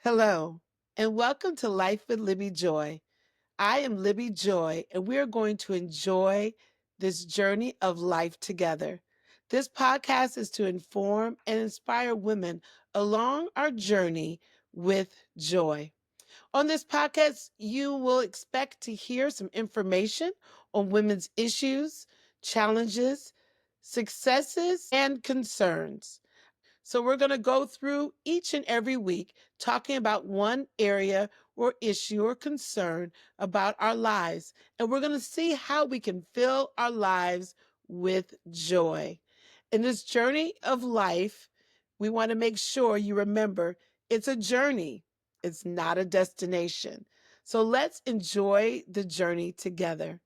Hello, and welcome to Life with Libby Joy. I am Libby Joy, and we are going to enjoy this journey of life together. This podcast is to inform and inspire women along our journey with joy. On this podcast, you will expect to hear some information on women's issues, challenges, successes, and concerns. So we're going to go through each and every week talking about one area or issue or concern about our lives. And we're going to see how we can fill our lives with joy. In this journey of life, we want to make sure you remember it's a journey, it's not a destination. So let's enjoy the journey together.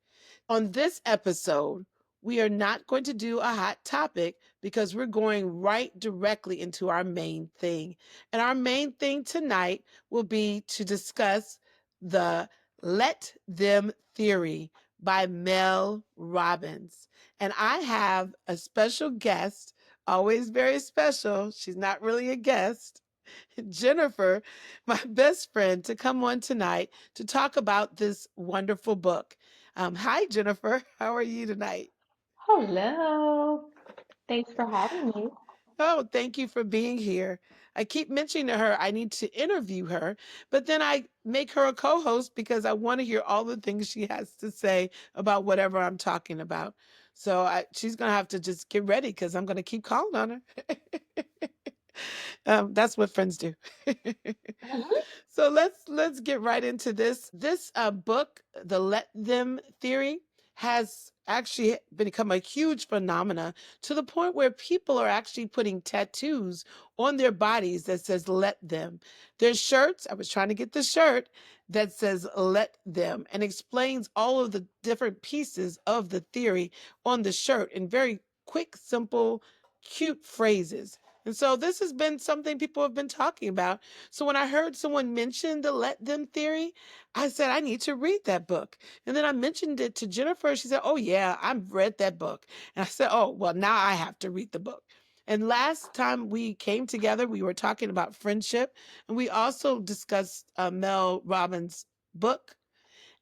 On this episode, we are not going to do a hot topic because we're going right directly into our main thing. And our main thing tonight will be to discuss the Let Them Theory by Mel Robbins. And I have a special guest, always very special. She's not really a guest. Jennifer, my best friend, to come on tonight to talk about this wonderful book. Hi, Jennifer. How are you tonight? Hello. Thanks for having me. Oh, thank you for being here. I keep mentioning to her I need to interview her, but then I make her a co host because I want to hear all the things she has to say about whatever I'm talking about. So she's going to have to just get ready because I'm going to keep calling on her. That's what friends do. Mhm. So let's get right into this. This book, The Let Them Theory, has actually become a huge phenomena to the point where people are actually putting tattoos on their bodies that says let them. There's shirts, I was trying to get the shirt that says let them and explains all of the different pieces of the theory on the shirt in very quick, simple, cute phrases. And so this has been something people have been talking about. So when I heard someone mention the let them theory, I said, I need to read that book. And then I mentioned it to Jennifer. She said, oh, yeah, I've read that book. And I said, oh, well, now I have to read the book. And last time we came together, we were talking about friendship. And we also discussed Mel Robbins' book.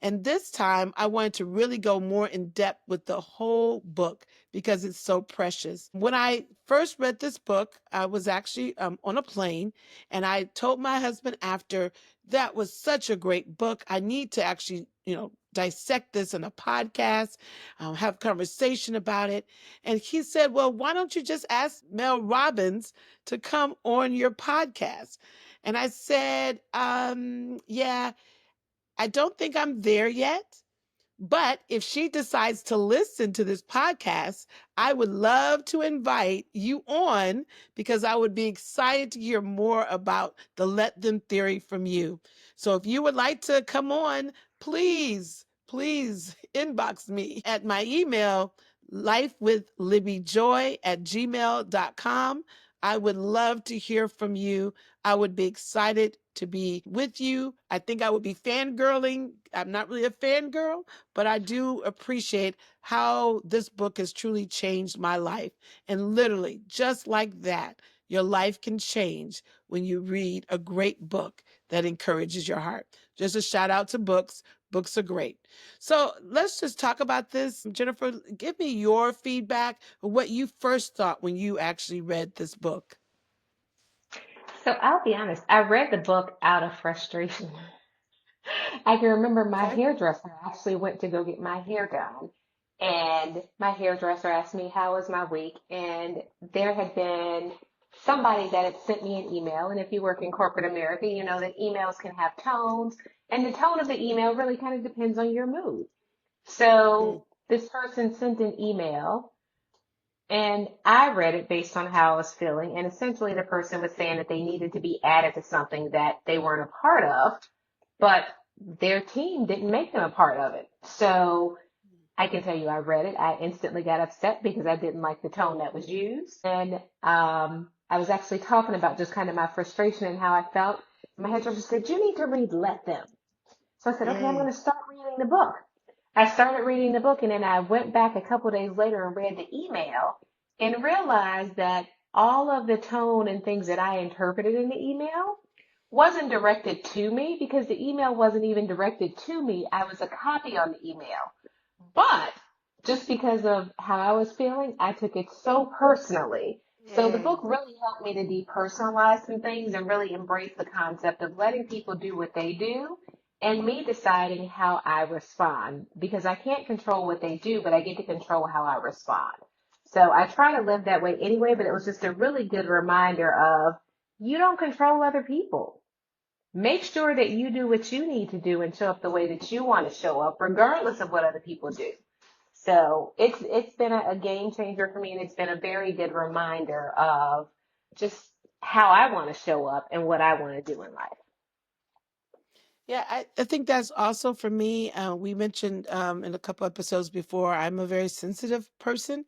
And this time I wanted to really go more in depth with the whole book because it's so precious. When I first read this book, I was actually on a plane and I told my husband after that was such a great book. I need to actually, dissect this in a podcast, have conversation about it. And he said, well, why don't you just ask Mel Robbins to come on your podcast? And I said, yeah, I don't think I'm there yet. But if she decides to listen to this podcast, I would love to invite you on because I would be excited to hear more about the let them theory from you. So if you would like to come on, please inbox me at my email, lifewithlibbyjoy@gmail.com. I would love to hear from you. I would be excited to be with you. I think I would be fangirling. I'm not really a fangirl, but I do appreciate how this book has truly changed my life. And literally, just like that, your life can change when you read a great book that encourages your heart. Just a shout out to books. Books are great. So let's just talk about this. Jennifer, give me your feedback of what you first thought when you actually read this book. So I'll be honest, I read the book out of frustration. I can remember my Okay. hairdresser actually went to go get my hair done, and my hairdresser asked me how was my week, and there had been somebody that had sent me an email, and if you work in corporate America, you know that emails can have tones, and the tone of the email really kind of depends on your mood. Mm, So this person sent an email. And I read it based on how I was feeling. And essentially, the person was saying that they needed to be added to something that they weren't a part of, but their team didn't make them a part of it. So I can tell you, I read it. I instantly got upset because I didn't like the tone that was used. And I was actually talking about just kind of my frustration and how I felt. My hairdresser said, you need to read Let Them. So I said, okay, I'm mm, going to start reading the book. I started reading the book and then I went back a couple of days later and read the email and realized that all of the tone and things that I interpreted in the email wasn't directed to me because the email wasn't even directed to me. I was a copy on the email. But just because of how I was feeling, I took it so personally. So the book Mm. really helped me to depersonalize some things and really embrace the concept of letting people do what they do and me deciding how I respond because I can't control what they do, but I get to control how I respond. So I try to live that way anyway, but it was just a really good reminder of you don't control other people. Make sure that you do what you need to do and show up the way that you want to show up, regardless of what other people do. So it's been a game changer for me, and it's been a very good reminder of just how I want to show up and what I want to do in life. Yeah, I think that's also for me. We mentioned in a couple episodes before, I'm a very sensitive person.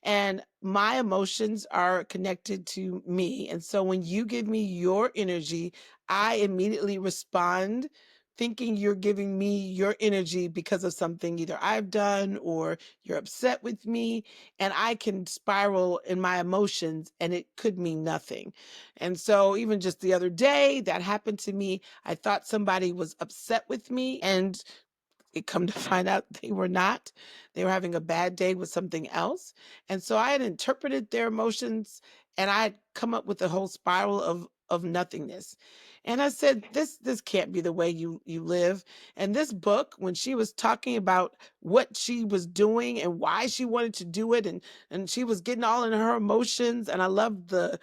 And my emotions are connected to me. And so when you give me your energy, I immediately respond thinking you're giving me your energy because of something either I've done or you're upset with me. And I can spiral in my emotions and it could mean nothing. And so even just the other day, that happened to me. I thought somebody was upset with me and it come to find out they were not. They were having a bad day with something else. And so I had interpreted their emotions and I had come up with a whole spiral of nothingness. And I said, this can't be the way you live. And this book, when she was talking about what she was doing and why she wanted to do it, and she was getting all in her emotions, and I loved the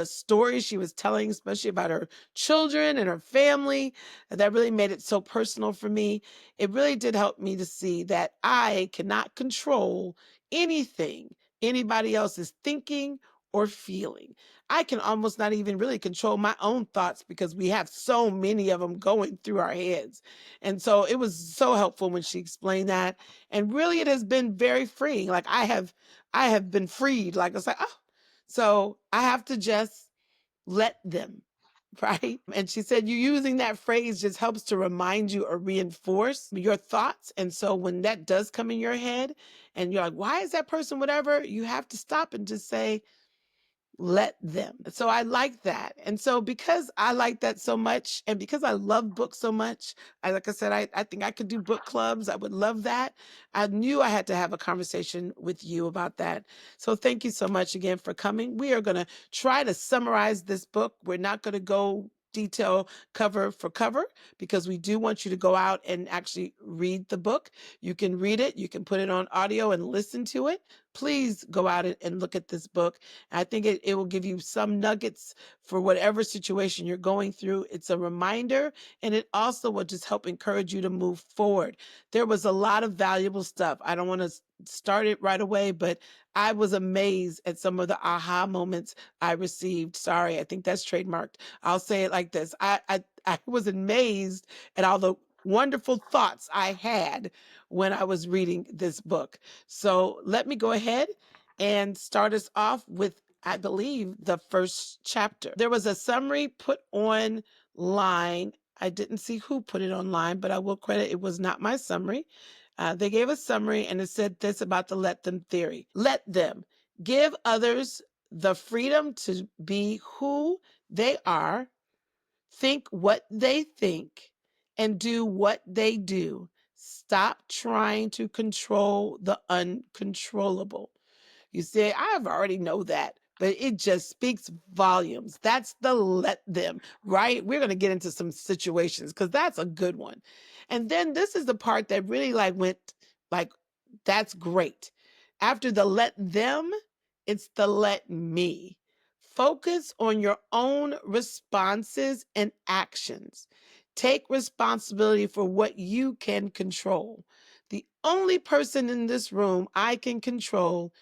stories she was telling, especially about her children and her family. And that really made it so personal for me. It really did help me to see that I cannot control anything anybody else is thinking or feeling. I can almost not even really control my own thoughts because we have so many of them going through our heads. And so it was so helpful when she explained that. And really it has been very freeing. Like I have been freed. Like it's like, oh, so I have to just let them. Right. And she said, you using that phrase just helps to remind you or reinforce your thoughts. And so when that does come in your head and you're like, why is that person whatever? You have to stop and just say, let them. So I like that. And so because I like that so much and because I love books so much, like I said, I think I could do book clubs. I would love that. I knew I had to have a conversation with you about that. So thank you so much again for coming. We are going to try to summarize this book. We're not going to go detail cover for cover because we do want you to go out and actually read the book. You can read it, you can put it on audio and listen to it. Please go out and look at this book. I think it will give you some nuggets for whatever situation you're going through. It's a reminder, and it also will just help encourage you to move forward. There was a lot of valuable stuff. I don't want to start it right away, but I was amazed at some of the aha moments I received. Sorry, I think that's trademarked. I'll say it like this. I was amazed at all the wonderful thoughts I had when I was reading this book. So let me go ahead and start us off with, I believe, the first chapter. There was a summary put online. I didn't see who put it online, but I will credit it was not my summary. They gave a summary and it said this about the let them theory. Let them give others the freedom to be who they are, think what they think, and do what they do. Stop trying to control the uncontrollable. You say, I've already know that, but it just speaks volumes. That's the let them, right? We're going to get into some situations because that's a good one. And then this is the part that really like went like, that's great. After the let them, it's the let me. Focus on your own responses and actions. Take responsibility for what you can control. The only person in this room I can control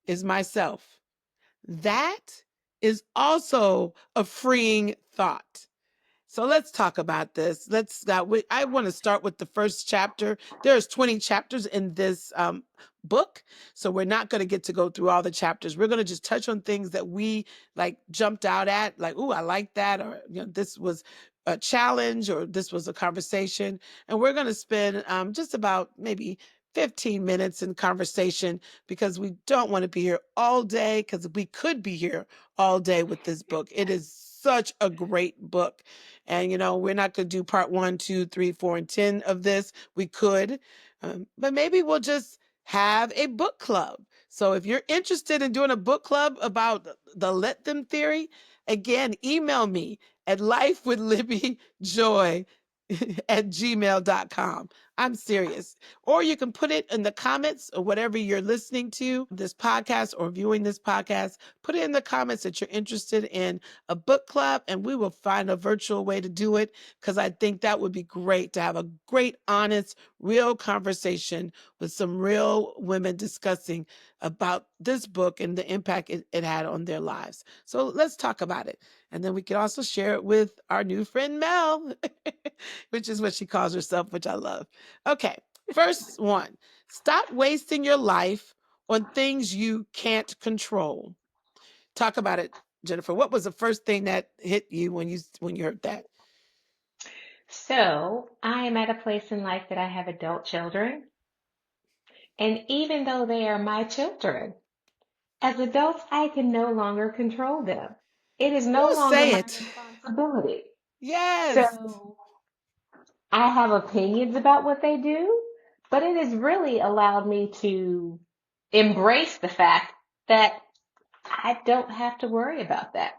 is myself. That is also a freeing thought. So let's talk about this. I want to start with the first chapter. There's 20 chapters in this book, so we're not going to get to go through all the chapters. We're going to just touch on things that we like jumped out at, like, "Ooh, I like that," or this was a challenge, or this was a conversation, and we're going to spend just about maybe 15 minutes in conversation because we don't want to be here all day because we could be here all day with this book. It is such a great book. And, we're not going to do part 1, 2, 3, 4, and 10 of this. We could, but maybe we'll just have a book club. So if you're interested in doing a book club about the let them theory, again, email me at lifewithlibbyjoy at gmail.com. I'm serious. Or you can put it in the comments or whatever you're listening to this podcast or viewing this podcast. Put it in the comments that you're interested in a book club, and we will find a virtual way to do it, because I think that would be great to have a great, honest, real conversation with some real women discussing about this book and the impact it had on their lives. So let's talk about it. And then we can also share it with our new friend Mel, which is what she calls herself, which I love. Okay, first one, stop wasting your life on things you can't control. Talk about it, Jennifer. What was the first thing that hit you when you heard that? So I am at a place in life that I have adult children. And even though they are my children, as adults, I can no longer control them. It is no Ooh, longer say my it. responsibility. Yes. So I have opinions about what they do, but it has really allowed me to embrace the fact that I don't have to worry about that.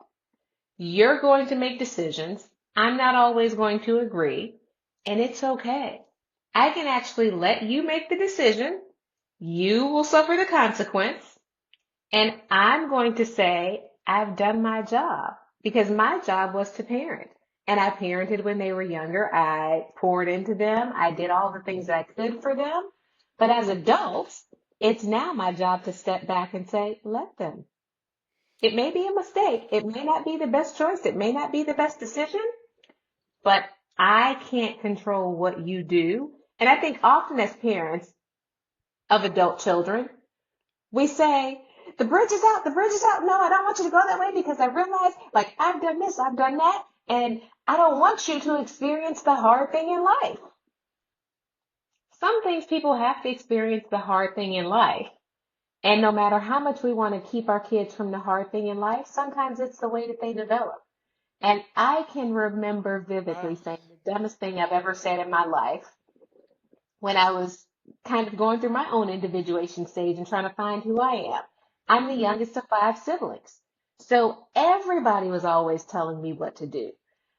You're going to make decisions. I'm not always going to agree, and it's okay. I can actually let you make the decision. You will suffer the consequence, and I'm going to say, I've done my job because my job was to parent. And I parented when they were younger. I poured into them. I did all the things that I could for them. But as adults, it's now my job to step back and say, let them. It may be a mistake. It may not be the best choice. It may not be the best decision, but I can't control what you do. And I think often as parents of adult children, we say, the bridge is out, the bridge is out. No, I don't want you to go that way because I realize, like, I've done this, I've done that, and I don't want you to experience the hard thing in life. Some things people have to experience the hard thing in life. And no matter how much we want to keep our kids from the hard thing in life, sometimes it's the way that they develop. And I can remember vividly Wow. saying the dumbest thing I've ever said in my life when I was kind of going through my own individuation stage and trying to find who I am. I'm the youngest of 5 siblings. So everybody was always telling me what to do.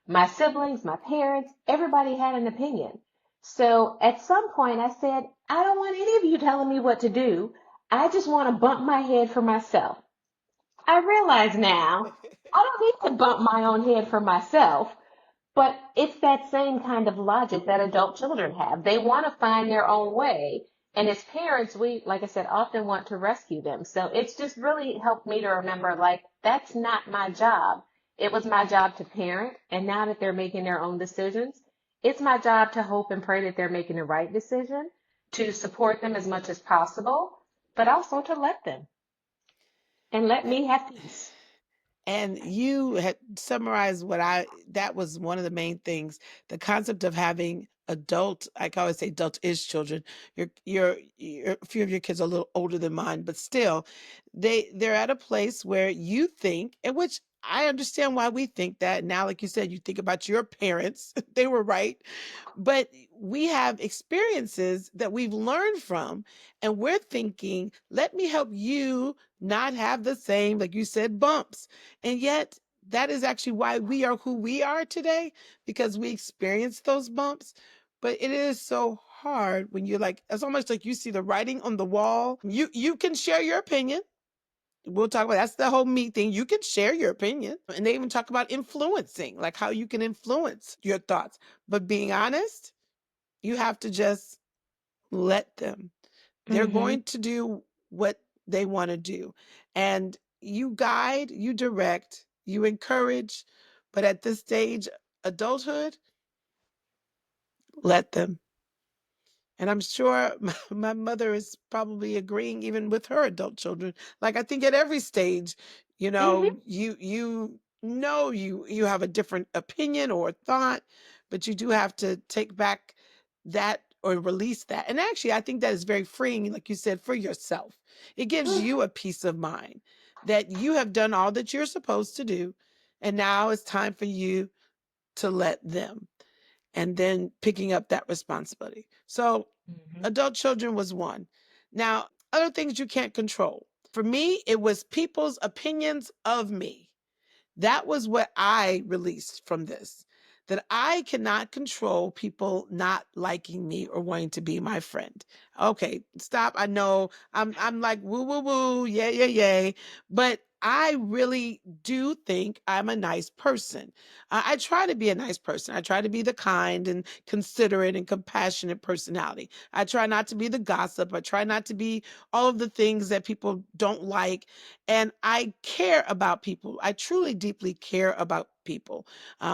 My siblings, my parents, everybody had an opinion. So at some point I said, I don't want any of you telling me what to do. I just want to bump my head for myself. I realize now I don't need to bump my own head for myself. But it's that same kind of logic that adult children have. They want to find their own way. And as parents, we, like I said, often want to rescue them. So it's just really helped me to remember, like, that's not my job. It was my job to parent. And now that they're making their own decisions, it's my job to hope and pray that they're making the right decision, to support them as much as possible, but also to let them and let me have peace. And you had summarized that was one of the main things, the concept of having adult, I can always say adult-ish children. A few of your kids are a little older than mine, but still, they're at a place where you think, and which I understand why we think that. Now, like you said, you think about your parents, they were right. But we have experiences that we've learned from, and we're thinking, let me help you not have the same, like you said, bumps. And yet, that is actually why we are who we are today, because we experienced those bumps. But it is so hard when you're like, it's almost like you see the writing on the wall. You can share your opinion. We'll talk about that's the whole me thing. You can share your opinion. And they even talk about influencing, like how you can influence your thoughts. But being honest, you have to just let them. They're Mm-hmm. going to do what they want to do. And you guide, you direct, you encourage. But at this stage, adulthood, let them. And I'm sure my mother is probably agreeing even with her adult children. Like I think at every stage, Mm-hmm. you have a different opinion or thought, but you do have to take back that or release that. And actually, I think that is very freeing, like you said, for yourself. It gives Mm-hmm. you a peace of mind that you have done all that you're supposed to do. And now it's time for you to let them, and then picking up that responsibility. So, Hmm. adult children was one. Now, other things you can't control. For me, it was people's opinions of me. That was what I released from this. That I cannot control people not liking me or wanting to be my friend. Okay, stop. I know I'm like woo woo woo, yay yay yay, but I really do think I'm a nice person. I try to be a nice person. I try to be the kind and considerate and compassionate personality. I try not to be the gossip. I try not to be all of the things that people don't like, and I care about people. I truly, deeply care about people.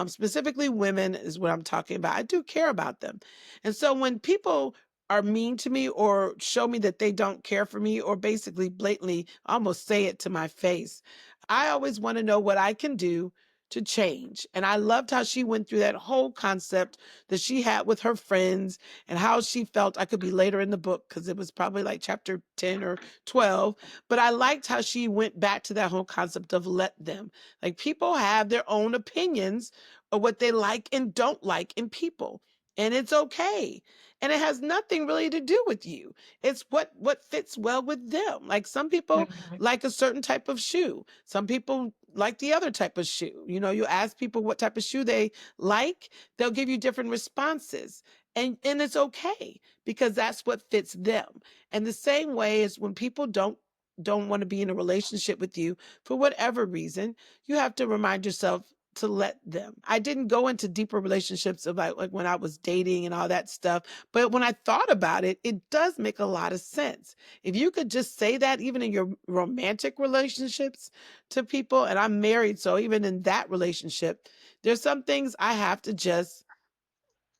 Specifically, women is what I'm talking about. I do care about them. And so when people are mean to me or show me that they don't care for me or basically blatantly almost say it to my face, I always want to know what I can do to change. And I loved how she went through that whole concept that she had with her friends and how she felt. I could be later in the book because it was probably like chapter 10 or 12, but I liked how she went back to that whole concept of let them. Like people have their own opinions of what they like and don't like in people. And it's okay. And it has nothing really to do with you. It's what fits well with them. Like some people Hmm. like a certain type of shoe. Some people like the other type of shoe. You know, you ask people what type of shoe they like, they'll give you different responses. And it's okay because that's what fits them. And the same way is when people don't want to be in a relationship with you for whatever reason, you have to remind yourself to let them. I didn't go into deeper relationships of like when I was dating and all that stuff, but when I thought about it, it does make a lot of sense. If you could just say that even in your romantic relationships to people, and I'm married, so even in that relationship, there's some things I have to just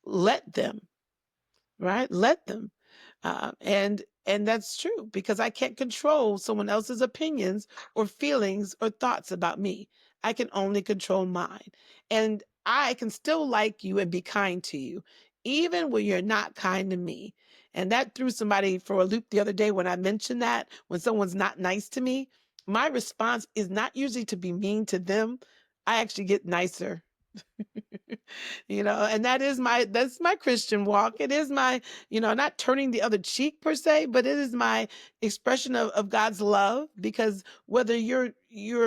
let them, right? Let them. And that's true because I can't control someone else's opinions or feelings or thoughts about me. I can only control mine. And I can still like you and be kind to you, even when you're not kind to me. And that threw somebody for a loop the other day when I mentioned that when someone's not nice to me, my response is not usually to be mean to them. I actually get nicer. And that's my Christian walk. It is my, not turning the other cheek per se, but it is my expression of God's love, because whether you're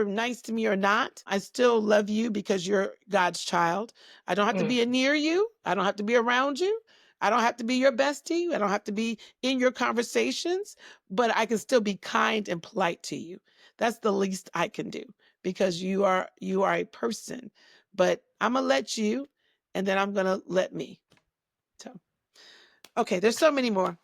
nice to me or not, I still love you because you're God's child. I don't have to be near you. I don't have to be around you. I don't have to be your bestie. I don't have to be in your conversations, but I can still be kind and polite to you. That's the least I can do because you are a person. But I'm gonna let you, and then I'm gonna let me. So, okay, there's so many more.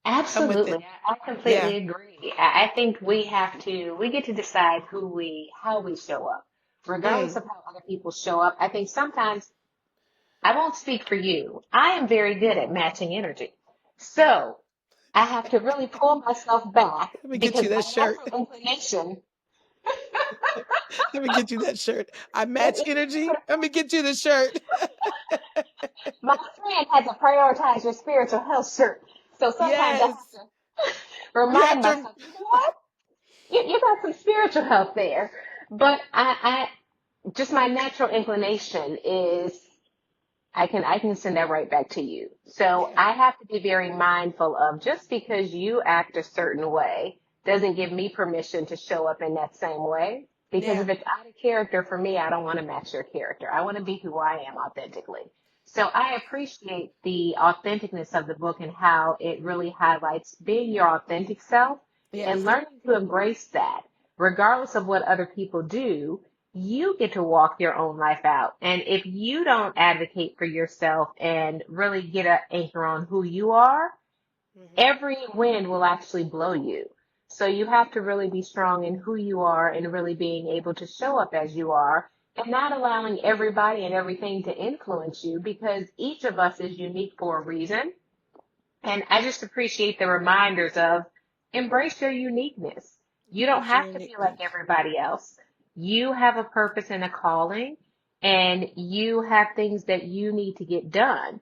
Come with Absolutely. it. I Yeah. completely agree. I think we get to decide how we show up, regardless Mm. of how other people show up. I think sometimes, I won't speak for you. I am very good at matching energy. So I have to really pull myself back Let me get because you that my shirt. natural inclination, Let me get you that shirt. I match if you energy. could, Let me get you the shirt. my friend has a prioritize your spiritual health shirt. So sometimes I have Yes. to You have remind to. myself, you know what? You got some spiritual health there. But just my natural inclination is I can send that right back to you. So Yeah. I have to be very mindful of just because you act a certain way doesn't give me permission to show up in that same way. Because Yeah. if it's out of character for me, I don't want to match your character. I want to be who I am authentically. So I appreciate the authenticness of the book and how it really highlights being your authentic self and Yes. learning to embrace that, regardless of what other people do. You get to walk your own life out. And if you don't advocate for yourself and really get an anchor on who you are, Hmm. every wind will actually blow you. So you have to really be strong in who you are and really being able to show up as you are and not allowing everybody and everything to influence you, because each of us is unique for a reason. And I just appreciate the reminders of embrace your uniqueness. You don't Embrace your have to be like uniqueness. everybody else. You have a purpose and a calling, and you have things that you need to get done.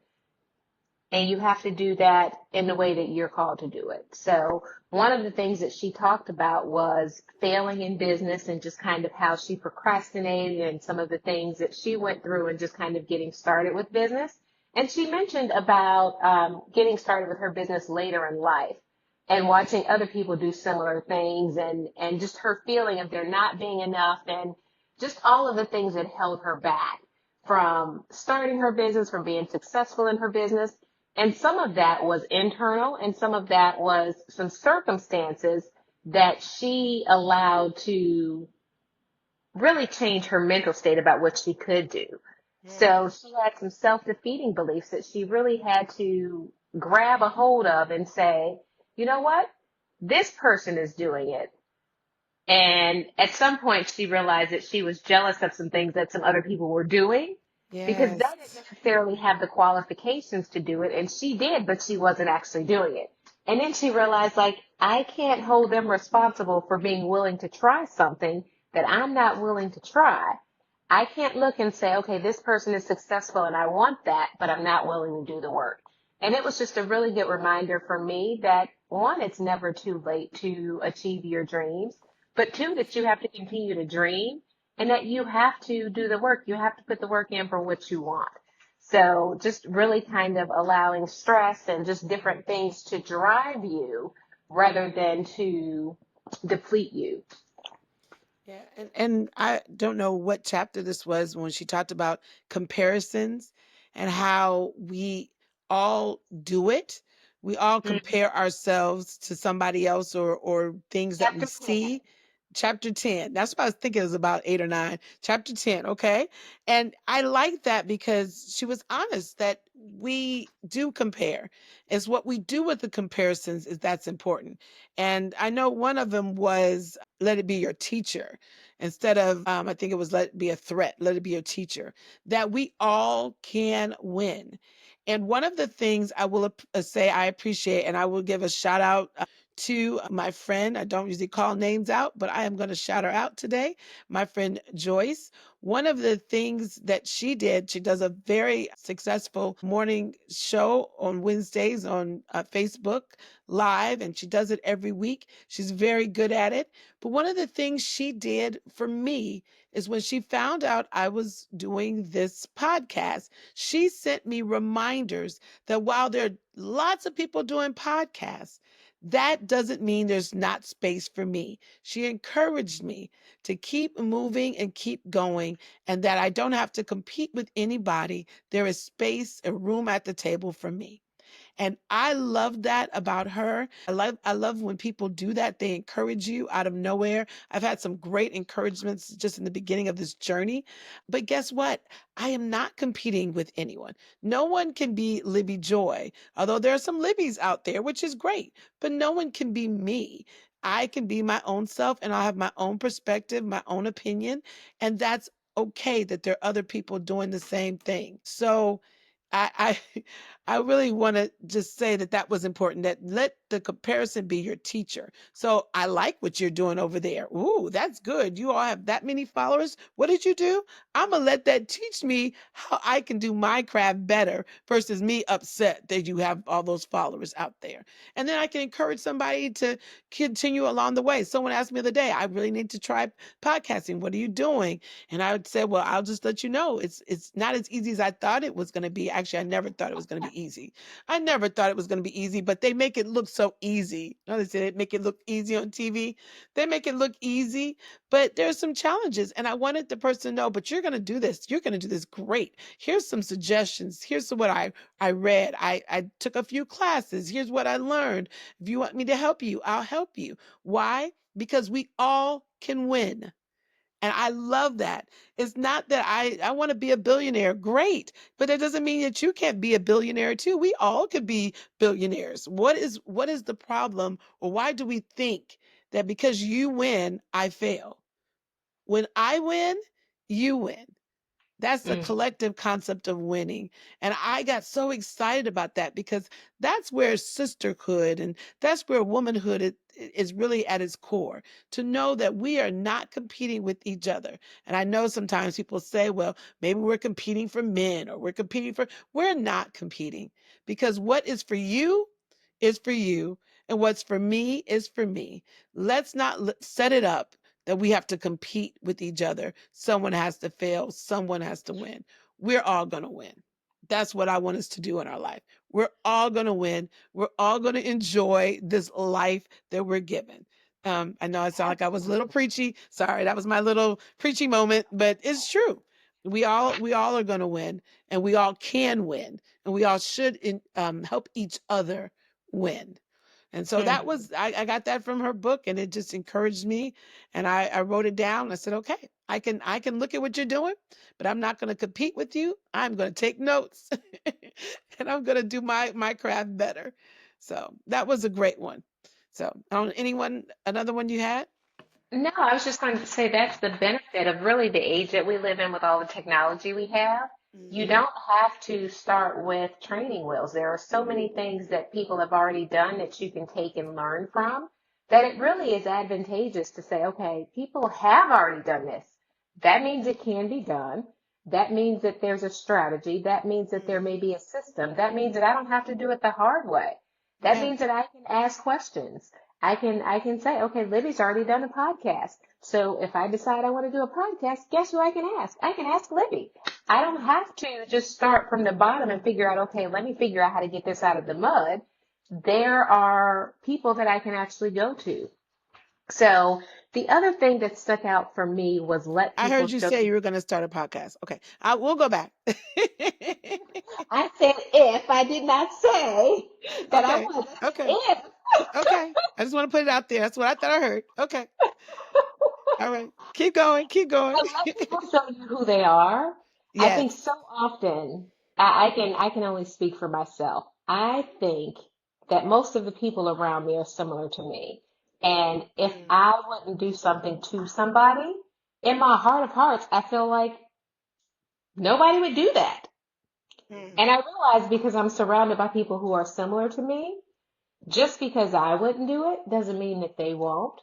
And you have to do that in the way that you're called to do it. So one of the things that she talked about was failing in business and just kind of how she procrastinated and some of the things that she went through and just kind of getting started with business. And she mentioned about getting started with her business later in life and watching other people do similar things and just her feeling of there not being enough and just all of the things that held her back from starting her business, from being successful in her business. And some of that was internal, and some of that was some circumstances that she allowed to really change her mental state about what she could do. So Yes. she had some self-defeating beliefs that she really had to grab a hold of and say, you know what? This person is doing it. And at some point, she realized that she was jealous of some things that some other people were doing because they didn't Yes. necessarily have the qualifications to do it. And she did, but she wasn't actually doing it. And then she realized, like, I can't hold them responsible for being willing to try something that I'm not willing to try. I can't look and say, okay, this person is successful and I want that, but I'm not willing to do the work. And it was just a really good reminder for me that one, it's never too late to achieve your dreams, but two, that you have to continue to dream and that you have to do the work. You have to put the work in for what you want. So just really kind of allowing stress and just different things to drive you rather than to deplete you. Yeah, and I don't know what chapter this was when she talked about comparisons and how we all do it. We all Mm, compare ourselves to somebody else or things that we chapter 10. see. Chapter 10. That's what I was thinking it was about 8 or 9. Chapter 10, okay? And I like that because she was honest that we do compare. It's what we do with the comparisons is that's important. And I know one of them was let it be your teacher instead of I think it was let it be a threat, let it be your teacher, that we all can win. And one of the things I will say I appreciate, and I will give a shout out to my friend. I don't usually call names out, but I am going to shout her out today. My friend Joyce. One of the things that she did, she does a very successful morning show on Wednesdays on Facebook Live, and she does it every week. She's very good at it. But one of the things she did for me is when she found out I was doing this podcast, she sent me reminders that while there are lots of people doing podcasts, that doesn't mean there's not space for me. She encouraged me to keep moving and keep going, and that I don't have to compete with anybody. There is space and room at the table for me. And I love that about her. I love when people do that. They encourage you out of nowhere. I've had some great encouragements just in the beginning of this journey. But guess what? I am not competing with anyone. No one can be Libby Joy, although there are some Libby's out there, which is great, but no one can be me. I can be my own self and I'll have my own perspective, my own opinion, and that's okay that there are other people doing the same thing. So I I really want to just say that that was important. That let the comparison be your teacher. So I like what you're doing over there. Ooh, that's good. You all have that many followers. What did you do? I'm gonna let that teach me how I can do my craft better versus me upset that you have all those followers out there. And then I can encourage somebody to continue along the way. Someone asked me the other day, I really need to try podcasting. What are you doing? And I would say, well, I'll just let you know it's not as easy as I thought it was going to be. Actually, I never thought it was going to be easy. I never thought it was going to be easy, but they make it look so easy. You know, they say they make it look easy on TV. They make it look easy, but there's some challenges. And I wanted the person to know, but you're going to do this. You're going to do this great. Here's some suggestions. Here's what I read. I took a few classes. Here's what I learned. If you want me to help you, I'll help you. Why? Because we all can win. And I love that. It's not that I want to be a billionaire. Great. But that doesn't mean that you can't be a billionaire too. We all could be billionaires. What is the problem or why do we think that because you win, I fail? When I win, you win. That's the Mm. collective concept of winning. And I got so excited about that because that's where sisterhood and that's where womanhood is really at its core, to know that we are not competing with each other. And I know sometimes people say, well, maybe we're competing for men or we're competing for, we're not competing, because what is for you, and what's for me is for me. Let's not set it up that we have to compete with each other. Someone has to fail, someone has to win. We're all going to win. That's what I want us to do in our life. We're all going to win. We're all going to enjoy this life that we're given. I know I sound like I was a little Absolutely. preachy. Sorry, that was my little preachy moment, but it's true. We all are going to win, and we all can win, and we all should help each other win. And so that Mhm. was, I got that from her book, and it just encouraged me. And I wrote it down. I said, okay, I can look at what you're doing, but I'm not going to compete with you. I'm going to take notes and I'm going to do my craft better. So that was a great one. So another one you had? No, I was just going to say that's the benefit of really the age that we live in with all the technology we have. You Hmm. don't have to start with training wheels. There are so many things that people have already done that you can take and learn from that it really is advantageous to say, okay, people have already done this. That means it can be done. That means that there's a strategy. That means that there may Hmm. be a system. That means that I don't have to do it the hard way. That Yeah. means that I can ask questions. I can say, okay, Libby's already done a podcast. So if I decide I want to do a podcast, guess who I can ask? I can ask Libby. I don't Hmm. have to just start from the bottom and figure out, okay, let me figure out how to get this out of the mud. There are people that I can actually go to. So the other thing that stuck out for me was let I people heard you show say you. you were going to start a podcast. Okay, we'll go back. I said if, I did not say that I Okay, was. I said okay, if. okay. I just want to put it out there. That's what I thought I heard. Okay, all right. Keep going. Keep going. But let people show you who they are. I think Yes. so often, I can only speak for myself. I think that most of the people around me are similar to me. And if Mm, I wouldn't do something to somebody, in my heart of hearts, I feel like nobody would do that. mm, And I realize because I'm surrounded by people who are similar to me, just because I wouldn't do it doesn't mean that they won't.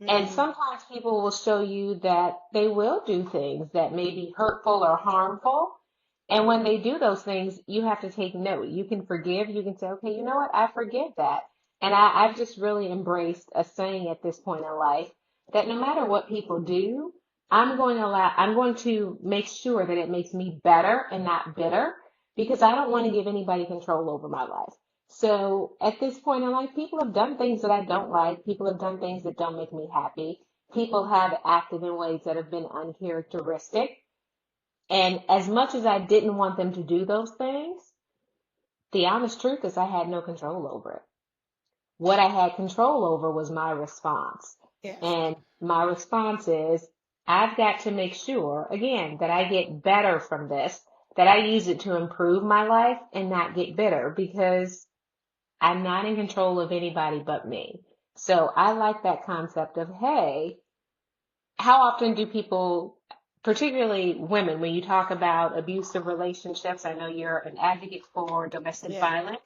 And mm, sometimes people will show you that they will do things that may be hurtful or harmful. And when they do those things, you have to take note. You can forgive. You can say, okay, you know what? I forgive that. And I've just really embraced a saying at this point in life that no matter what people do, I'm going to make sure that it makes me better and not bitter because I don't want to give anybody control over my life. So at this point in life, people have done things that I don't like. People have done things that don't make me happy. People have acted in ways that have been uncharacteristic. And as much as I didn't want them to do those things, the honest truth is I had no control over it. What I had control over was my response. yes. And my response is I've got to make sure, again, that I get better from this, that I use it to improve my life and not get bitter because I'm not in control of anybody but me. So I like that concept of, hey, how often do people, particularly women, when you talk about abusive relationships, I know you're an advocate for domestic Yeah. violence.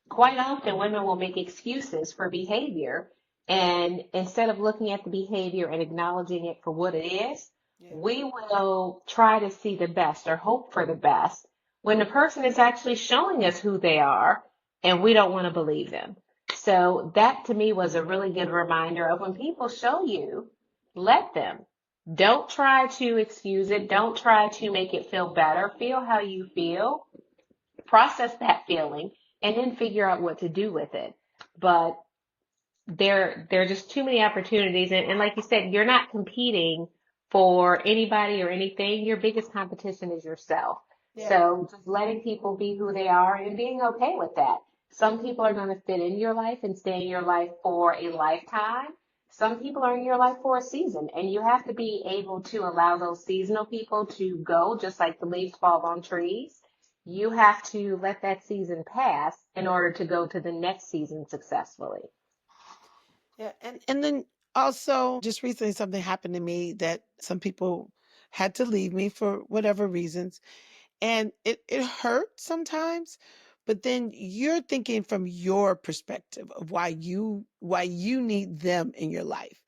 Quite often, women will make excuses for behavior. And instead of looking at the behavior and acknowledging it for what it is, Yeah. we will try to see the best or hope for the best when the person is actually showing us who they are and we don't want to believe them. So that to me was a really good reminder of when people show you, let them. Don't try to excuse it. Don't try to make it feel better. Feel how you feel, process that feeling, and then figure out what to do with it. But there are just too many opportunities, and like you said, you're not competing for anybody or anything. Your biggest competition is yourself. Yeah. So just letting people be who they are and being okay with that. Some people are going to fit in your life and stay in your life for a lifetime. Some people are in your life for a season, and you have to be able to allow those seasonal people to go, just like the leaves fall on trees. You have to let that season pass in order to go to the next season successfully. Yeah. And then also just recently something happened to me that some people had to leave me for whatever reasons. And it hurt sometimes, but then you're thinking from your perspective of why you need them in your life.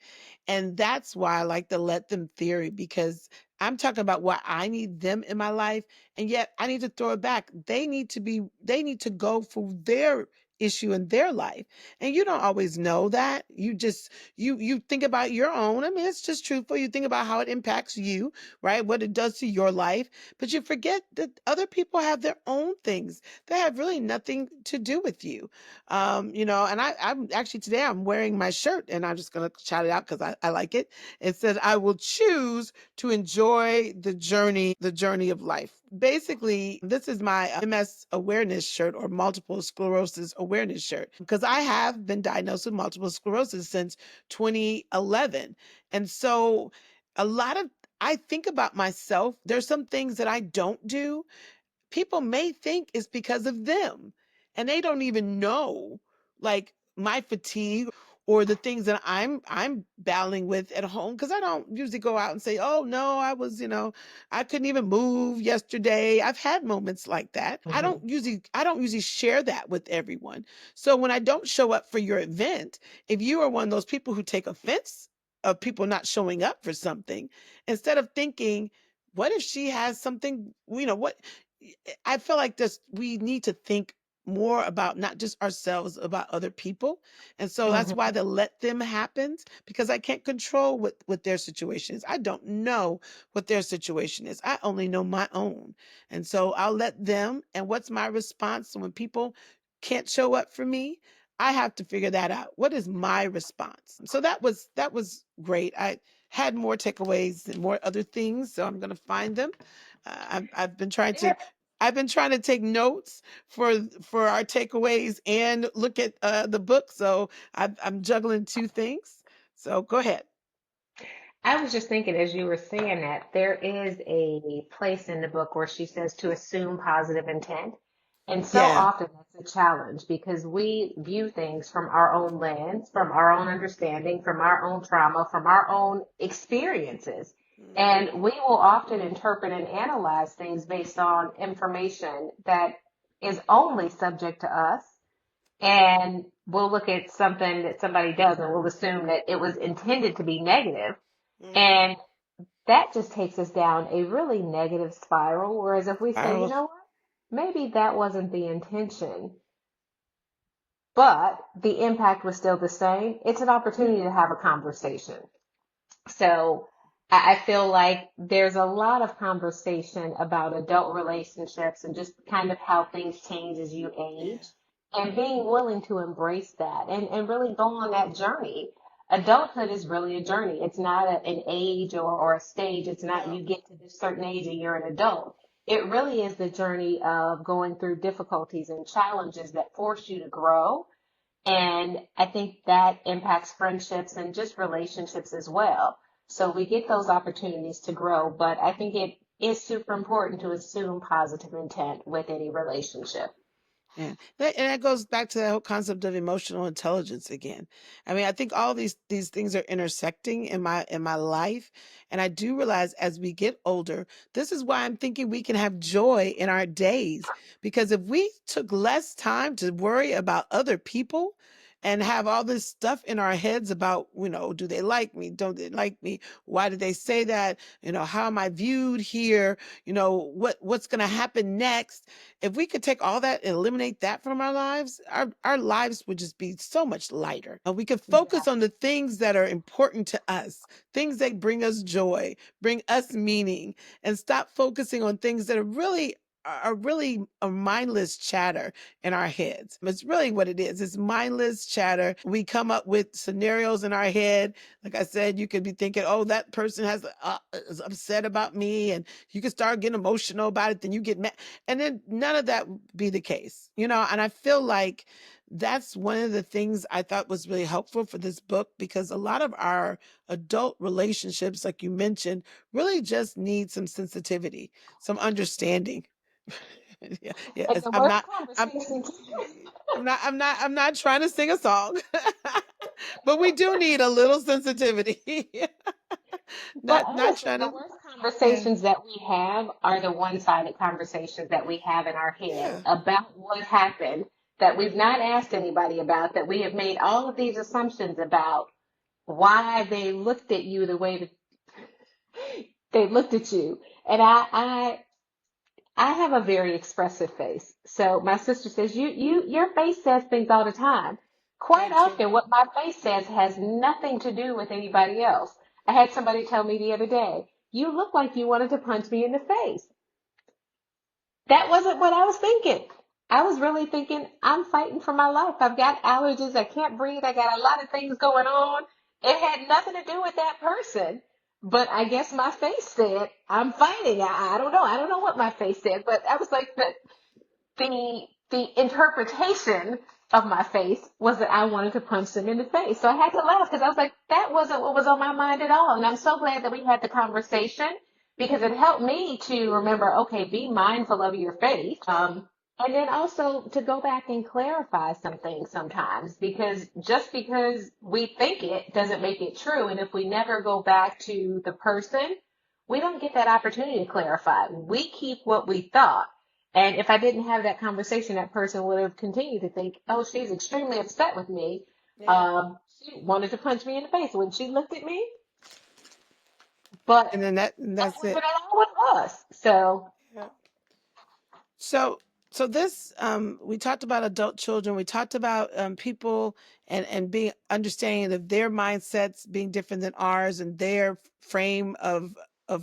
And that's why I like the let them theory, because I'm talking about why I need them in my life, and yet I need to throw it back. They need to go for their issue in their life. And you don't always know that. You think about your own. I mean, it's just truthful. You think about how it impacts you, right? What it does to your life, but you forget that other people have their own things that have really nothing to do with you. And I'm actually today I'm wearing my shirt, and I'm just gonna shout it out because I like it. It says, I will choose to enjoy the journey of life. Basically, this is my MS awareness shirt, or multiple sclerosis awareness shirt, because I have been diagnosed with multiple sclerosis since 2011. And so a lot of I think about myself. There's some things that I don't do people may think it's because of them, and they don't even know, like, my fatigue or the things that I'm battling with at home, because I don't usually go out and say, oh no, I couldn't even move yesterday. I've had moments like that. Hmm. I don't usually share that with everyone. So when I don't show up for your event, if you are one of those people who take offense of people not showing up for something, instead of thinking, what if she has something, what I feel like this we need to think more about not just ourselves, about other people. And so that's why Hmm. the let them happens, because I can't control what their situation is. I don't know what their situation is. I only know my own. And so I'll let them. And what's my response when people can't show up for me? I have to figure that out. What is my response? So that was great. I had more takeaways and more other things, so I'm going to find them. I've been trying to take notes for our takeaways and look at the book. So I'm juggling two things. So go ahead. I was just thinking as you were saying that there is a place in the book where she says to assume positive intent. And so Yeah. often that's a challenge because we view things from our own lens, from our own understanding, from our own trauma, from our own experiences. Mhm. And we will often interpret and analyze things based on information that is only subject to us. And we'll look at something that somebody does and we'll assume that it was intended to be negative. Mhm. And that just takes us down a really negative spiral. Whereas if we say, you Spiral. know what, maybe that wasn't the intention, but the impact was still the same, it's an opportunity to have a conversation. So I feel like there's a lot of conversation about adult relationships and just kind of how things change as you Yeah. age and being willing to embrace that and really go on that journey. Adulthood is really a journey. It's not an age or a stage. It's not No. you get to this certain age and you're an adult. It really is the journey of going through difficulties and challenges that force you to grow, and I think that impacts friendships and just relationships as well. So we get those opportunities to grow, but I think it is super important to assume positive intent with any relationship. Yeah. And that goes back to that whole concept of emotional intelligence again. I mean, I think all these things are intersecting in my life. And I do realize as we get older, this is why I'm thinking we can have joy in our days. Because if we took less time to worry about other people and have all this stuff in our heads about, do they like me? Don't they like me? Why did they say that? How am I viewed here? What's gonna happen next? If we could take all that and eliminate that from our lives, our lives would just be so much lighter. And we could Yeah. focus on the things that are important to us, things that bring us joy, bring us meaning, and stop focusing on things that are really a mindless chatter in our heads. It's really what it is. It's mindless chatter. We come up with scenarios in our head. Like I said, you could be thinking, "Oh, that person is upset about me," and you can start getting emotional about it. Then you get mad, and then none of that would be the case. And I feel like that's one of the things I thought was really helpful for this book, because a lot of our adult relationships, like you mentioned, really just need some sensitivity, some understanding. Yeah, yeah. And the I'm worst not. I'm. conversations, I'm not trying to sing a song, but we do need a little sensitivity. but Not honestly, trying the to. worst Yeah. conversations that we have are the one-sided conversations that we have in our head Yeah. about what happened that we've not asked anybody about, that we have made all of these assumptions about why they looked at you the way that they looked at you. And I have a very expressive face. So my sister says, your face says things all the time. Quite Mine too. often, what my face says has nothing to do with anybody else. I had somebody tell me the other day, you look like you wanted to punch me in the face. That wasn't what I was thinking. I was really thinking, I'm fighting for my life. I've got allergies. I can't breathe. I got a lot of things going on. It had nothing to do with that person. But I guess my face said, I'm fighting. I don't know. I don't know what my face said, but I was like, the interpretation of my face was that I wanted to punch them in the face. So I had to laugh because I was like, that wasn't what was on my mind at all. And I'm so glad that we had the conversation because it helped me to remember, okay, be mindful of your face. And then also to go back and clarify some things sometimes because just because we think it doesn't make it true. And if we never go back to the person, we don't get that opportunity to clarify. We keep what we thought. And if I didn't have that conversation, that person would have continued to think, oh, she's extremely upset with me. Yeah. She wanted to punch me in the face when she looked at me, but And then that that's wasn't it. at all what it was. So, Yeah. So, so this we talked about adult children. We talked about people and being understanding of their mindsets being different than ours and their frame of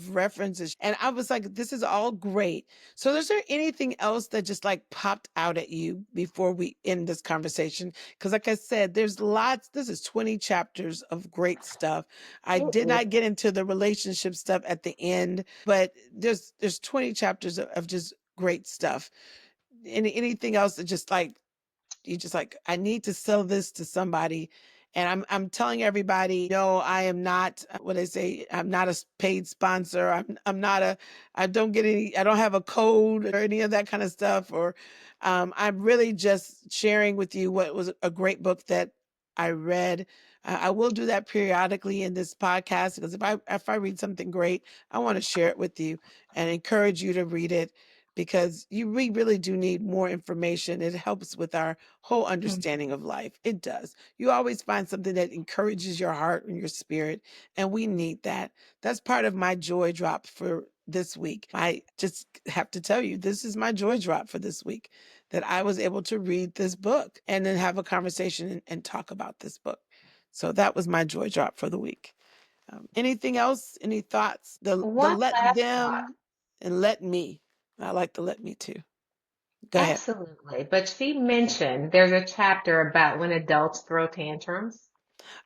references. And I was like, this is all great. So, is there anything else that just like popped out at you before we end this conversation? Because, like I said, there's lots. This is 20 chapters of great stuff. I it did is. not get into the relationship stuff at the end, but there's 20 chapters of just great stuff. Anything else that just like you just like I need to sell this to somebody, and I'm telling everybody, no, I am not what I say. I'm not a paid sponsor. I'm not a. I don't get any. I don't have a code or any of that kind of stuff. Or I'm really just sharing with you what was a great book that I read. I will do that periodically in this podcast because if I read something great, I want to share it with you and encourage you to read it because we really do need more information. It helps with our whole understanding of life. It does. You always find something that encourages your heart and your spirit, and we need that. That's part of my joy drop for this week. I just have to tell you, this is my joy drop for this week that I was able to read this book and then have a conversation and talk about this book. So that was my joy drop for the week. Anything else? Any thoughts? The One let last thought. them and let me. I like the let me too. Go ahead. Absolutely. But she mentioned there's a chapter about when adults throw tantrums.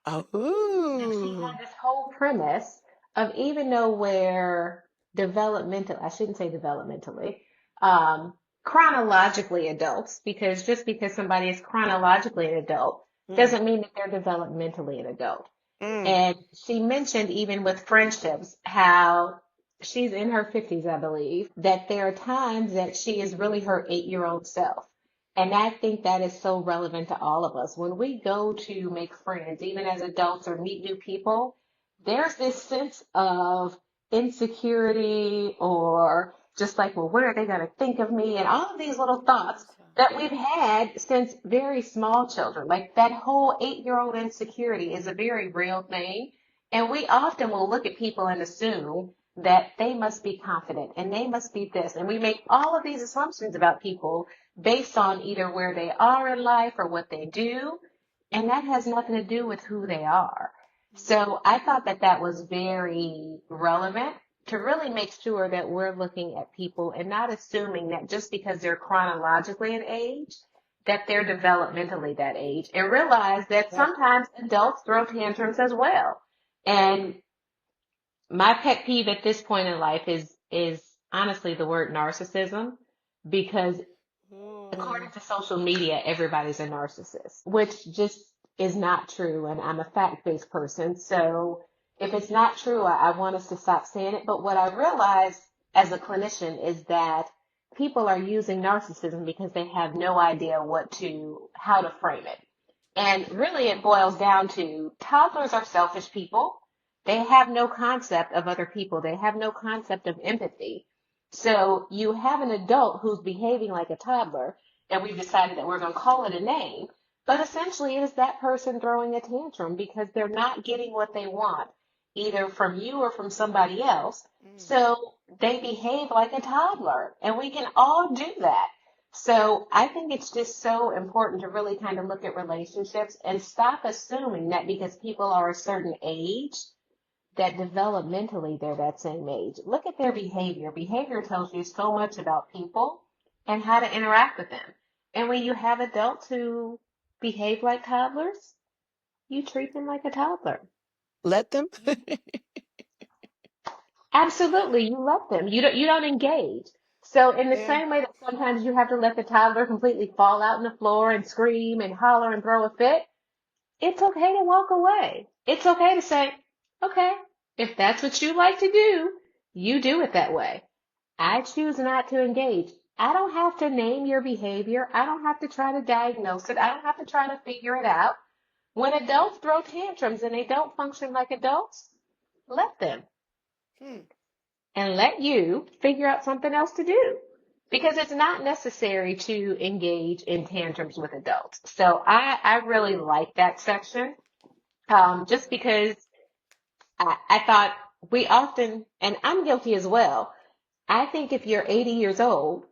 Oh, And she ooh. had this whole premise of even though we're developmental, I shouldn't say developmentally, um, chronologically adults, because just because somebody is chronologically an adult Mm, doesn't mean that they're developmentally an adult. mm, And she mentioned even with friendships how she's in her 50s, I believe, that there are times that she is really her 8-year-old self. And I think that is so relevant to all of us. When we go to make friends, even as adults or meet new people, there's this sense of insecurity or just like, well, what are they going to think of me? And all of these little thoughts that we've had since very small children. Like that whole 8-year-old insecurity is a very real thing. And we often will look at people and assume that they must be confident and they must be this. And we make all of these assumptions about people based on either where they are in life or what they do. And that has nothing to do with who they are. So I thought that that was very relevant to really make sure that we're looking at people and not assuming that just because they're chronologically an age, that they're developmentally that age, and realize that yeah. sometimes adults throw tantrums as well. And my pet peeve at this point in life is honestly the word narcissism, because according Ooh. to social media, everybody's a narcissist, which just is not true. And I'm a fact-based person. So if it's not true, I want us to stop saying it. But what I realize as a clinician is that people are using narcissism because they have no idea how to frame it. And really it boils down to toddlers are selfish people. They have no concept of other people. They have no concept of empathy. So you have an adult who's behaving like a toddler, and we've decided that we're going to call it a name. But essentially, it is that person throwing a tantrum because they're not getting what they want, either from you or from somebody else. So they behave like a toddler, and we can all do that. So I think it's just so important to really kind of look at relationships and stop assuming that because people are a certain age, that developmentally they're that same age. Look at their behavior. Behavior tells you so much about people and how to interact with them. And when you have adults who behave like toddlers, you treat them like a toddler. Let them. Absolutely, you let them. You don't engage. So in the Yeah. same way that sometimes you have to let the toddler completely fall out on the floor and scream and holler and throw a fit, it's okay to walk away. It's okay to say, okay, if that's what you like to do, you do it that way. I choose not to engage. I don't have to name your behavior. I don't have to try to diagnose it. I don't have to try to figure it out. When adults throw tantrums and they don't function like adults, let them Hmm. and let you figure out something else to do. Because it's not necessary to engage in tantrums with adults. So I really like that section, just because I thought we often, and I'm guilty as well, I think if you're 80 years old,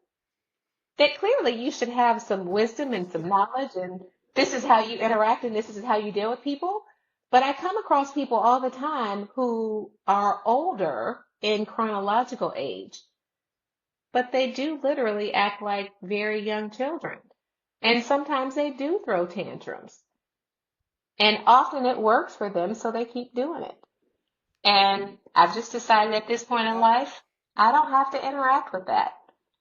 that clearly you should have some wisdom and some knowledge, and this is how you interact and this is how you deal with people. But I come across people all the time who are older in chronological age, but they do literally act like very young children. And sometimes they do throw tantrums. And often it works for them, so they keep doing it. And I've just decided at this point in life, I don't have to interact with that.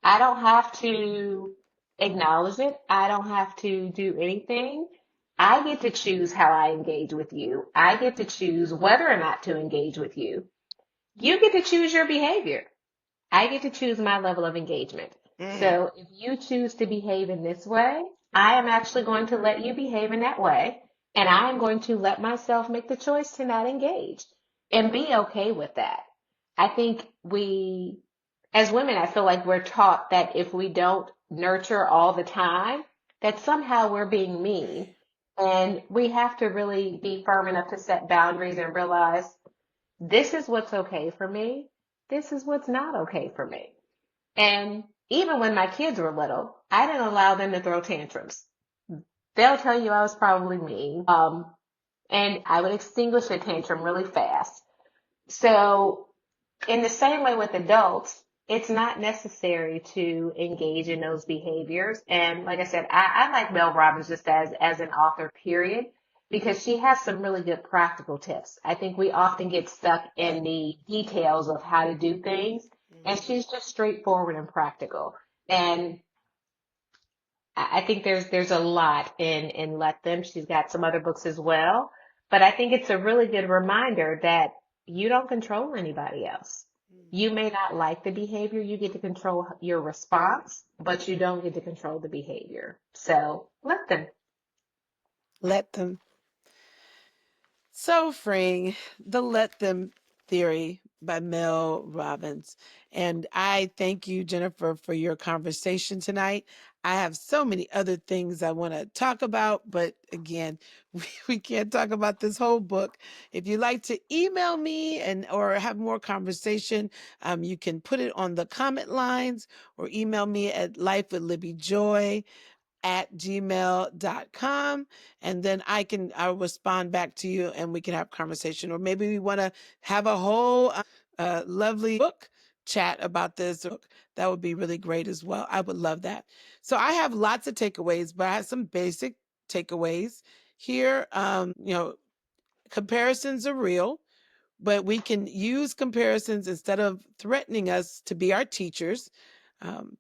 I don't have to acknowledge it. I don't have to do anything. I get to choose how I engage with you. I get to choose whether or not to engage with you. You get to choose your behavior. I get to choose my level of engagement. Mm. So if you choose to behave in this way, I am actually going to let you behave in that way. And I am going to let myself make the choice to not engage and be okay with that. I think as women, I feel like we're taught that if we don't nurture all the time, that somehow we're being mean. And we have to really be firm enough to set boundaries and realize this is what's okay for me. This is what's not okay for me. And even when my kids were little, I didn't allow them to throw tantrums. They'll tell you I was probably mean. And I would extinguish a tantrum really fast. So in the same way with adults, it's not necessary to engage in those behaviors. And like I said, I like Mel Robbins just as an author, period, because she has some really good practical tips. I think we often get stuck in the details of how to do things, and she's just straightforward and practical. And I think there's a lot in Let Them. She's got some other books as well, but I think it's a really good reminder that you don't control anybody else. You may not like the behavior, you get to control your response, but you don't get to control the behavior. So let them. Let them. So freeing. The Let Them Theory by Mel Robbins. And I thank you, Jennifer, for your conversation tonight. I have so many other things I want to talk about, but again, we can't talk about this whole book. If you'd like to email me and or have more conversation, you can put it on the comment lines or email me at lifewithlibbyjoy@gmail.com, and then I'll respond back to you and we can have conversation, or maybe we want to have a whole lovely book chat about this. That would be really great as well. I would love that. So I have lots of takeaways, but I have some basic takeaways here. Comparisons are real, but we can use comparisons instead of threatening us to be our teachers. um,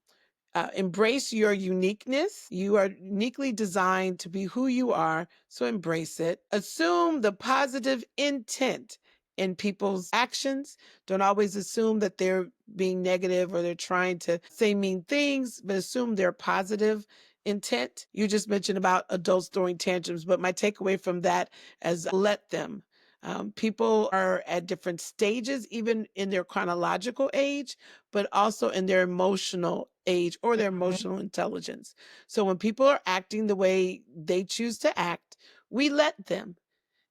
Embrace your uniqueness. You are uniquely designed to be who you are, so embrace it. Assume the positive intent in people's actions. Don't always assume that they're being negative or they're trying to say mean things, but assume their positive intent. You just mentioned about adults throwing tantrums, but my takeaway from that is let them. People are at different stages, even in their chronological age, but also in their emotional age or their Mhm. emotional intelligence. So when people are acting the way they choose to act, we let them.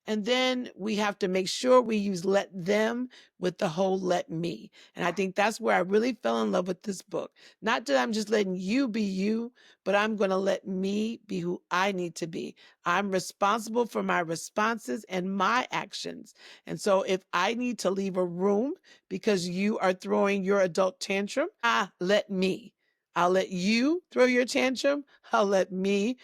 And then we have to make sure we use let them with the whole let me. And I think that's where I really fell in love with this book. Not that I'm just letting you be you, but I'm going to let me be who I need to be. I'm responsible for my responses and my actions. And so if I need to leave a room because you are throwing your adult tantrum, let me. I'll let you throw your tantrum. I'll let me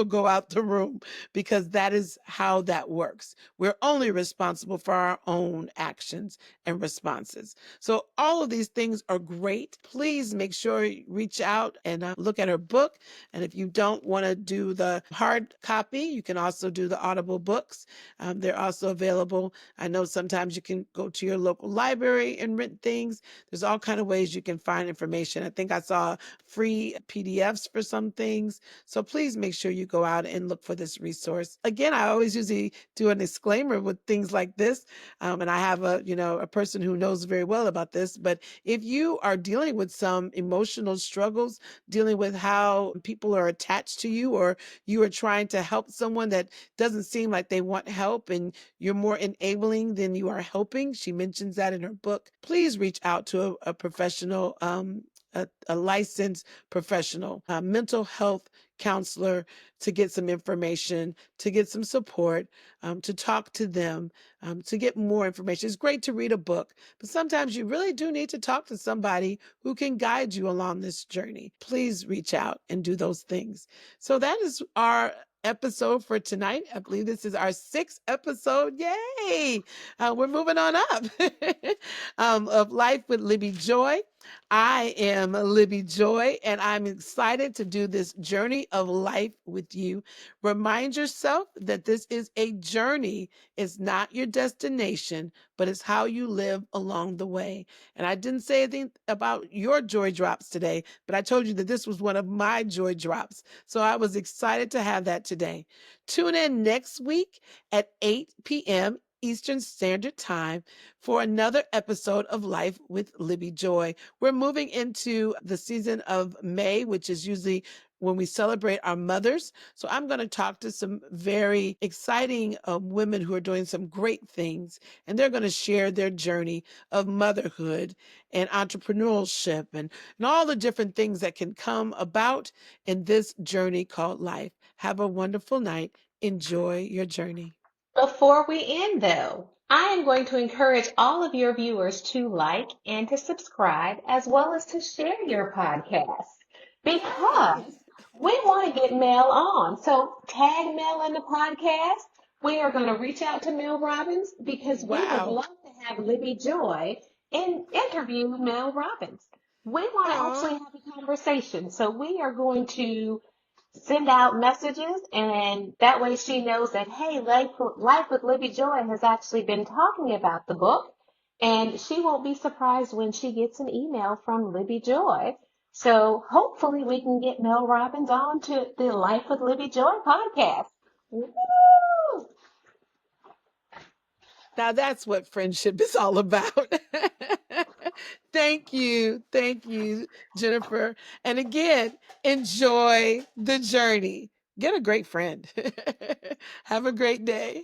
go out the room because that is how that works. We're only responsible for our own actions and responses. So all of these things are great. Please make sure you reach out and look at her book. And if you don't want to do the hard copy, you can also do the Audible books. They're also available. I know sometimes you can go to your local library and rent things. There's all kind of ways you can find information. I think I saw free PDFs for some things. So please make sure you go out and look for this resource. Again, I always usually do a disclaimer with things like this. And I have a person who knows very well about this. But if you are dealing with some emotional struggles, dealing with how people are attached to you, or you are trying to help someone that doesn't seem like they want help and you're more enabling than you are helping, she mentions that in her book, please reach out to a professional, a licensed professional, a mental health counselor, to get some information, to get some support, to talk to them, to get more information. It's great to read a book, but sometimes you really do need to talk to somebody who can guide you along this journey. Please reach out and do those things. So that is our episode for tonight. I believe this is our sixth episode. Yay! We're moving on up of Life with Libby Joy. I am Libby Joy, and I'm excited to do this journey of life with you. Remind yourself that this is a journey. It's not your destination, but it's how you live along the way. And I didn't say anything about your joy drops today, but I told you that this was one of my joy drops. So I was excited to have that today. Tune in next week at 8 p.m. Eastern Standard Time for another episode of Life with Libby Joy. We're moving into the season of May, which is usually when we celebrate our mothers. So I'm going to talk to some very exciting women who are doing some great things, and they're going to share their journey of motherhood and entrepreneurship and all the different things that can come about in this journey called life. Have a wonderful night. Enjoy your journey. Before we end, though, I am going to encourage all of your viewers to like and to subscribe, as well as to share your podcast, because Yay! we want to get Mel on. So tag Mel in the podcast. We are going to reach out to Mel Robbins because we would Wow. love to have Libby Joy and interview Mel Robbins. We want to Aw. actually have a conversation. So we are going to send out messages, and that way she knows that, hey, Life with Libby Joy has actually been talking about the book, and she won't be surprised when she gets an email from Libby Joy. So hopefully we can get Mel Robbins on to the Life with Libby Joy podcast. Woo! Now that's what friendship is all about. Thank you. Thank you, Jennifer. And again, enjoy the journey. Get a great friend. Have a great day.